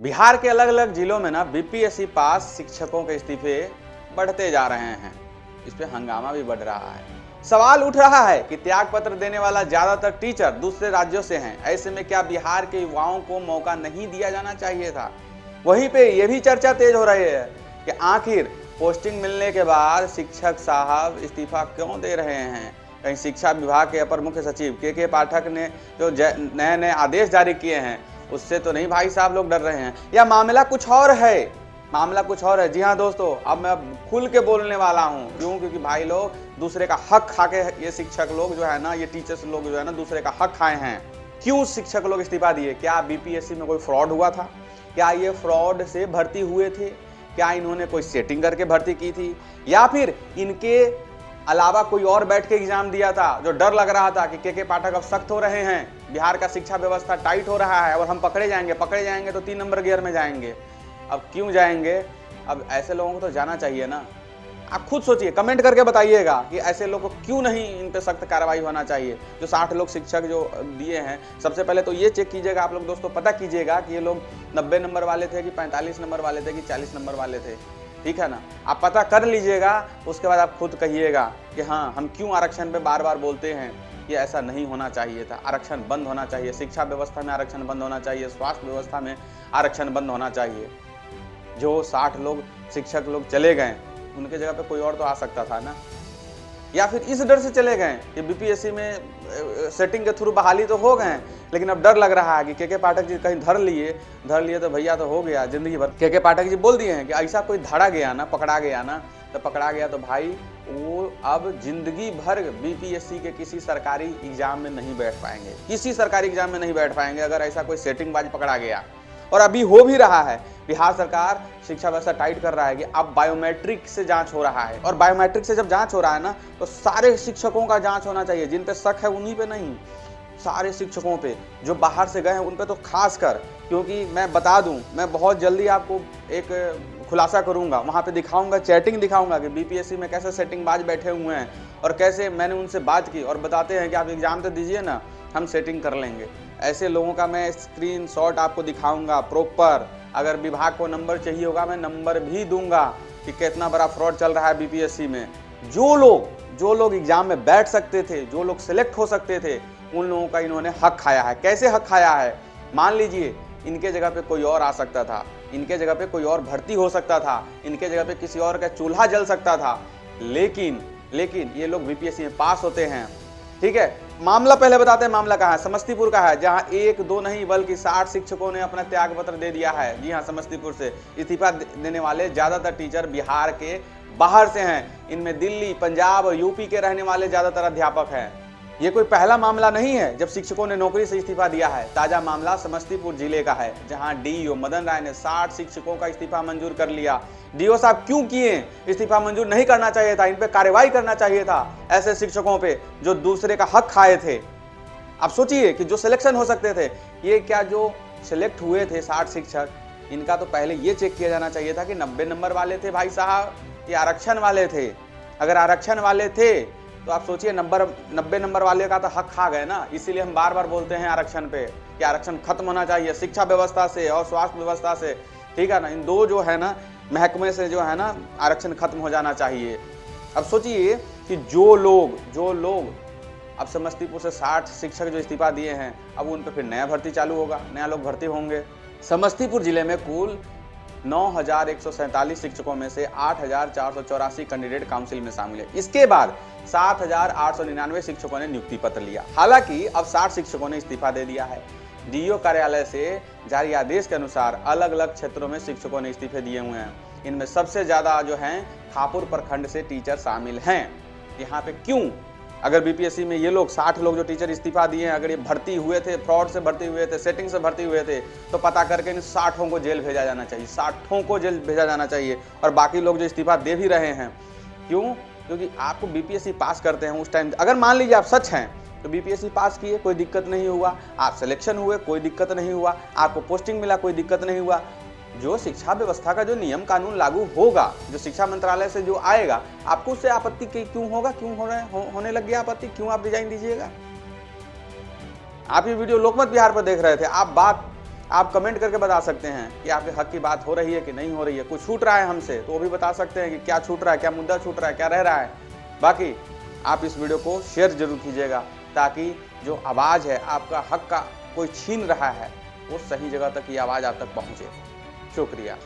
बिहार के अलग अलग जिलों में ना बीपीएससी पास शिक्षकों के इस्तीफे बढ़ते जा रहे हैं। इस पे हंगामा भी बढ़ रहा है। सवाल उठ रहा है कि त्याग पत्र देने वाला ज्यादातर टीचर दूसरे राज्यों से हैं। ऐसे में क्या बिहार के युवाओं को मौका नहीं दिया जाना चाहिए था? वहीं पे ये भी चर्चा तेज हो रही है कि आखिर पोस्टिंग मिलने के बाद शिक्षक साहब इस्तीफा क्यों दे रहे हैं। कहीं शिक्षा विभाग के अपर मुख्य सचिव के पाठक ने जो नए नए आदेश जारी किए हैं उससे तो नहीं भाई साहब लोग डर रहे हैं, या मामला कुछ और है? मामला कुछ और है। जी हाँ दोस्तों, अब मैं खुल के बोलने वाला हूँ। क्यों? क्योंकि भाई लोग दूसरे का हक खा के, ये शिक्षक लोग जो है ना, ये टीचर्स लोग जो है ना, दूसरे का हक खाए हैं। क्यों शिक्षक लोग इस्तीफा दिए? क्या बीपीएससी में कोई फ्रॉड हुआ था? क्या ये फ्रॉड से भर्ती हुए थे? क्या इन्होंने कोई सेटिंग करके भर्ती की थी, या फिर इनके अलावा कोई और बैठ के एग्जाम दिया था? जो डर लग रहा था कि के पाठक अब सख्त हो रहे हैं, बिहार का शिक्षा व्यवस्था टाइट हो रहा है और हम पकड़े जाएंगे तो 3 नंबर गियर में जाएंगे। अब क्यों जाएंगे? अब ऐसे लोगों को तो जाना चाहिए ना। आप खुद सोचिए, कमेंट करके बताइएगा कि ऐसे लोगों को क्यों नहीं, इन पे सख्त कार्रवाई होना चाहिए। जो 60 लोग शिक्षक जो दिए हैं, सबसे पहले तो ये चेक कीजिएगा आप लोग दोस्तों, पता कीजिएगा कि ये लोग 90 नंबर वाले थे कि 45 नंबर वाले थे कि 40 नंबर वाले थे। ठीक है ना? आप पता कर लीजिएगा, उसके बाद आप खुद कहिएगा कि हाँ, हम क्यों आरक्षण पे बार बार बोलते हैं। ये ऐसा नहीं होना चाहिए था। आरक्षण बंद होना चाहिए। शिक्षा व्यवस्था में आरक्षण बंद होना चाहिए। स्वास्थ्य व्यवस्था में आरक्षण बंद होना चाहिए। जो 60 लोग शिक्षक लोग चले गए, उनके जगह पे कोई और तो आ सकता था ना। या फिर इस डर से चले गए कि बीपीएससी में सेटिंग के थ्रू बहाली तो हो गए, लेकिन अब डर लग रहा है कि के पाठक जी कहीं धर लिए तो भैया तो हो गया जिंदगी भर। के पाठक जी बोल दिए हैं कि ऐसा कोई धरा गया ना, पकड़ा गया तो भाई वो अब जिंदगी भर बीपीएससी के किसी सरकारी एग्जाम में नहीं बैठ पाएंगे। किसी सरकारी एग्जाम में नहीं बैठ पाएंगे अगर ऐसा कोई सेटिंगबाज पकड़ा गया। और अभी हो भी रहा है। बिहार सरकार शिक्षा व्यवस्था टाइट कर रहा है कि अब बायोमेट्रिक से जांच हो रहा है, और बायोमेट्रिक से जब जांच हो रहा है ना, तो सारे शिक्षकों का जांच होना चाहिए। जिन पे शक है उन्हीं पे नहीं, सारे शिक्षकों पे। जो बाहर से गए हैं उन पे तो खास कर, क्योंकि मैं बता दूं, मैं बहुत जल्दी आपको एक खुलासा करूंगा, वहां पे दिखाऊंगा, चैटिंग दिखाऊंगा कि बीपीएससी में कैसे सेटिंगबाज बैठे हुए हैं और कैसे मैंने उनसे बात की और बताते हैं कि आप एग्जाम तो दीजिए ना, हम सेटिंग कर लेंगे। ऐसे लोगों का मैं स्क्रीनशॉट आपको दिखाऊंगा प्रॉपर। अगर विभाग को नंबर चाहिए होगा, मैं नंबर भी दूंगा कि कितना बड़ा फ्रॉड चल रहा है बीपीएससी में। जो लोग एग्जाम में बैठ सकते थे, जो लोग सिलेक्ट हो सकते थे, उन लोगों का इन्होंने हक खाया है। कैसे हक खाया है? मान लीजिए इनके जगह पे कोई और आ सकता था, इनके जगह पे कोई और भर्ती हो सकता था, इनके जगह पे किसी और का चूल्हा जल सकता था, लेकिन ये लोग बीपीएससी में पास होते हैं। ठीक है, मामला पहले बताते हैं। मामला कहाँ है? समस्तीपुर का है, जहां 1 2 नहीं बल्कि 60 शिक्षकों ने अपना त्याग पत्र दे दिया है। जी हाँ, समस्तीपुर से इस्तीफा देने वाले ज्यादातर टीचर बिहार के बाहर से हैं। इनमें दिल्ली, पंजाब और यूपी के रहने वाले ज्यादातर अध्यापक हैं। ये कोई पहला मामला नहीं है जब शिक्षकों ने नौकरी से इस्तीफा दिया है। ताजा मामला समस्तीपुर जिले का है, जहां डीईओ मदन राय ने 60 शिक्षकों का इस्तीफा मंजूर कर लिया। डीईओ साहब क्यों किए? इस्तीफा मंजूर नहीं करना चाहिए था, इन पे कार्रवाई करना चाहिए था ऐसे शिक्षकों पे जो दूसरे का हक खाए थे। आप सोचिए कि जो सिलेक्शन हो सकते थे, ये क्या जो सिलेक्ट हुए थे 60 शिक्षक, इनका तो पहले ये चेक किया जाना चाहिए था कि 90 नंबर वाले थे भाई साहब, ये आरक्षण वाले थे। अगर आरक्षण वाले थे तो आप सोचिए 90 नंबर वाले का तो हक खा गए ना। इसीलिए हम बार बार बोलते हैं आरक्षण पे कि आरक्षण खत्म होना चाहिए शिक्षा व्यवस्था से और स्वास्थ्य व्यवस्था से। ठीक है ना? इन दो जो है ना महकमे से जो है ना आरक्षण खत्म हो जाना चाहिए। अब सोचिए कि जो लोग अब समस्तीपुर से 60 शिक्षक जो इस्तीफा दिए हैं, अब उन पर फिर नया भर्ती चालू होगा, नया लोग भर्ती होंगे। समस्तीपुर जिले में कुल 9,147 शिक्षकों में से 8,484 कैंडिडेट काउंसिल में शामिल है। इसके बाद 7,899 शिक्षकों ने नियुक्ति पत्र लिया। हालांकि अब 60 शिक्षकों ने इस्तीफा दे दिया है। डीईओ कार्यालय से जारी आदेश के अनुसार अलग अलग क्षेत्रों में शिक्षकों ने इस्तीफे दिए हुए हैं। इनमें सबसे ज्यादा जो हैं खापुर प्रखंड से टीचर शामिल हैं। यहाँ पे क्यों? अगर बीपीएससी में ये लोग 60 लोग जो टीचर इस्तीफा दिए हैं, अगर ये भर्ती हुए थे, फ्रॉड से भर्ती हुए थे, सेटिंग से भर्ती हुए थे, तो पता करके इन 60 को जेल भेजा जाना चाहिए। 60 को जेल भेजा जाना चाहिए। और बाकी लोग जो इस्तीफा दे भी रहे हैं, क्यों? क्योंकि आपको बीपीएससी पास करते हैं उस टाइम, अगर मान लीजिए आप सच हैं तो बीपीएससी पास किए, कोई दिक्कत नहीं हुआ। आप सिलेक्शन हुए, कोई दिक्कत नहीं हुआ। आपको पोस्टिंग मिला, कोई दिक्कत नहीं हुआ। जो शिक्षा व्यवस्था का जो नियम कानून लागू होगा, जो शिक्षा मंत्रालय से जो आएगा, आपको उससे आपत्ति क्यों होगा? क्यों होने लग गया आपत्ति? क्यों आप रिजाइन दीजिएगा? आप ये वीडियो लोकमत बिहार पर देख रहे थे, आप बात आप कमेंट करके बता सकते हैं कि आपके हक की बात हो रही है कि नहीं हो रही है, कुछ छूट रहा है हमसे तो वो भी बता सकते हैं कि क्या छूट रहा है, क्या मुद्दा छूट रहा है, क्या रह रहा है। बाकी आप इस वीडियो को शेयर जरूर कीजिएगा ताकि जो आवाज़ है, आपका हक का कोई छीन रहा है, वो सही जगह तक ये आवाज़ आप तक पहुँचे। शुक्रिया।